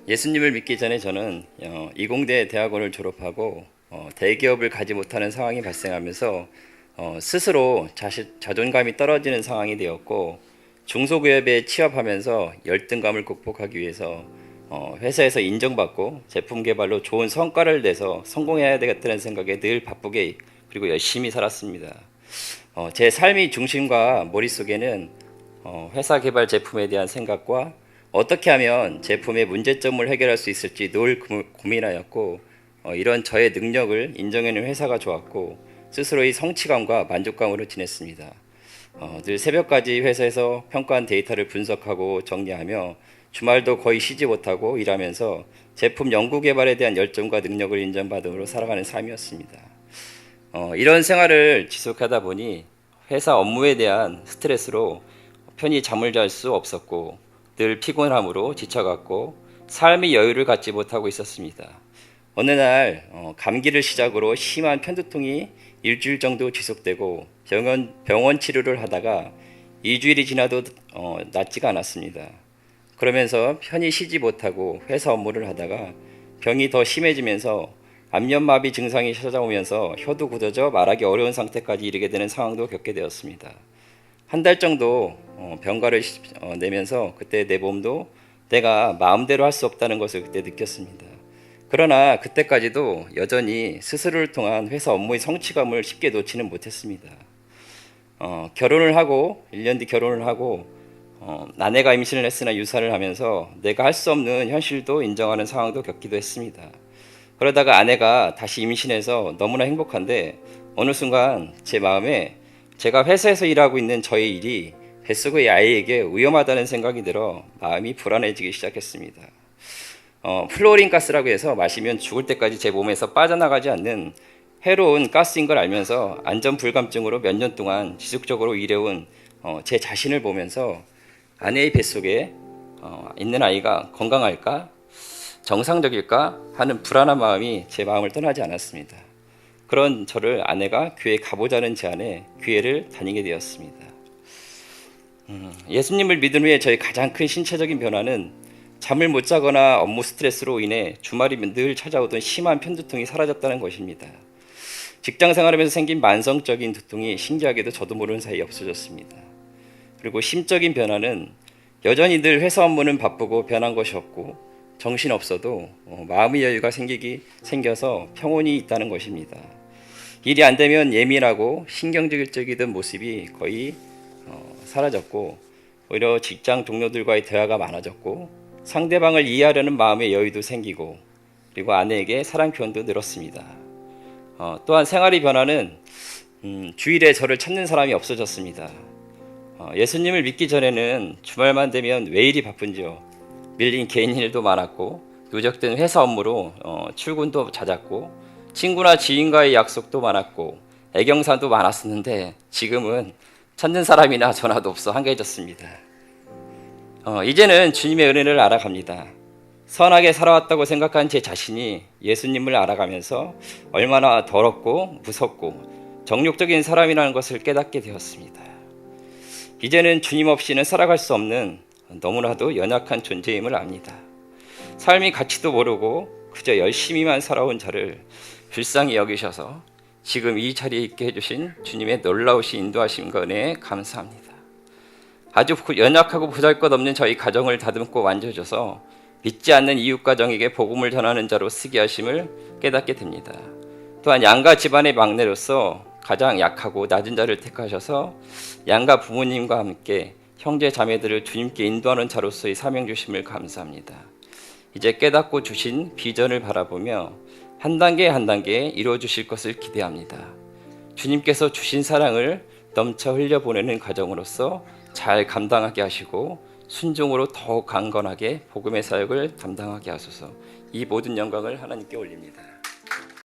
예수님을 믿기 전에 저는 이공대 대학원을 졸업하고 대기업을 가지 못하는 상황이 발생하면서 스스로 자존감이 떨어지는 상황이 되었고, 중소기업에 취업하면서 열등감을 극복하기 위해서 회사에서 인정받고 제품 개발로 좋은 성과를 내서 성공해야 되겠다는 생각에 늘 바쁘게 그리고 열심히 살았습니다. 제 삶의 중심과 머릿속에는 회사 개발 제품에 대한 생각과 어떻게 하면 제품의 문제점을 해결할 수 있을지 늘 고민하였고, 이런 저의 능력을 인정해주는 회사가 좋았고 스스로의 성취감과 만족감으로 지냈습니다. 늘 새벽까지 회사에서 평가한 데이터를 분석하고 정리하며 주말도 거의 쉬지 못하고 일하면서 제품 연구 개발에 대한 열정과 능력을 인정받음으로 살아가는 삶이었습니다. 이런 생활을 지속하다 보니 회사 업무에 대한 스트레스로 편히 잠을 잘 수 없었고 늘 피곤함으로 지쳐갔고 삶의 여유를 갖지 못하고 있었습니다. 어느 날 감기를 시작으로 심한 편두통이 일주일 정도 지속되고 병원 치료를 하다가 2주일이 지나도 낫지가 않았습니다. 그러면서 편히 쉬지 못하고 회사 업무를 하다가 병이 더 심해지면서 안면마비 증상이 찾아오면서 혀도 굳어져 말하기 어려운 상태까지 이르게 되는 상황도 겪게 되었습니다. 한 달 정도 병가를 내면서 그때 내 몸도 내가 마음대로 할 수 없다는 것을 그때 느꼈습니다. 그러나 그때까지도 여전히 스스로를 통한 회사 업무의 성취감을 쉽게 놓지는 못했습니다. 결혼을 하고 1년 뒤 결혼을 하고 아내가 임신을 했으나 유산을 하면서 내가 할 수 없는 현실도 인정하는 상황도 겪기도 했습니다. 그러다가 아내가 다시 임신해서 너무나 행복한데 어느 순간 제 마음에 제가 회사에서 일하고 있는 저의 일이 뱃속의 아이에게 위험하다는 생각이 들어 마음이 불안해지기 시작했습니다. 플로린 가스라고 해서 마시면 죽을 때까지 제 몸에서 빠져나가지 않는 해로운 가스인 걸 알면서 안전 불감증으로 몇 년 동안 지속적으로 일해온 제 자신을 보면서 아내의 뱃속에 있는 아이가 건강할까? 정상적일까? 하는 불안한 마음이 제 마음을 떠나지 않았습니다. 그런 저를 아내가 교회에 가보자는 제안에 교회를 다니게 되었습니다. 예수님을 믿은 후에 저의 가장 큰 신체적인 변화는 잠을 못 자거나 업무 스트레스로 인해 주말이면 늘 찾아오던 심한 편두통이 사라졌다는 것입니다. 직장 생활하면서 생긴 만성적인 두통이 신기하게도 저도 모르는 사이에 없어졌습니다. 그리고 심적인 변화는 여전히 늘 회사 업무는 바쁘고 변한 것이 없고 정신없어도 마음의 여유가 생겨서 평온이 있다는 것입니다. 일이 안 되면 예민하고 신경질적이던 모습이 거의 사라졌고 오히려 직장 동료들과의 대화가 많아졌고 상대방을 이해하려는 마음의 여유도 생기고 그리고 아내에게 사랑 표현도 늘었습니다. 또한 생활의 변화는 주일에 저를 찾는 사람이 없어졌습니다. 예수님을 믿기 전에는 주말만 되면 왜 이리 바쁜지요. 밀린 개인 일도 많았고 누적된 회사 업무로 출근도 잦았고 친구나 지인과의 약속도 많았고 애경사도 많았었는데 지금은 찾는 사람이나 전화도 없어 한가해졌습니다. 이제는 주님의 은혜를 알아갑니다. 선하게 살아왔다고 생각한 제 자신이 예수님을 알아가면서 얼마나 더럽고 무섭고 정욕적인 사람이라는 것을 깨닫게 되었습니다. 이제는 주님 없이는 살아갈 수 없는 너무나도 연약한 존재임을 압니다. 삶의 가치도 모르고 그저 열심히만 살아온 저를 불쌍히 여기셔서 지금 이 자리에 있게 해주신 주님의 놀라우신 인도하심과 은혜에 감사합니다. 아주 연약하고 보잘것없는 저희 가정을 다듬고 만져줘서 믿지 않는 이웃가정에게 복음을 전하는 자로 쓰게 하심을 깨닫게 됩니다. 또한 양가 집안의 막내로서 가장 약하고 낮은 자를 택하셔서 양가 부모님과 함께 형제 자매들을 주님께 인도하는 자로서의 사명 주심을 감사합니다. 이제 깨닫고 주신 비전을 바라보며 한 단계 한 단계 이루어 주실 것을 기대합니다. 주님께서 주신 사랑을 넘쳐 흘려보내는 가정으로서 잘 감당하게 하시고 순종으로 더욱 강건하게 복음의 사역을 감당하게 하소서. 이 모든 영광을 하나님께 올립니다.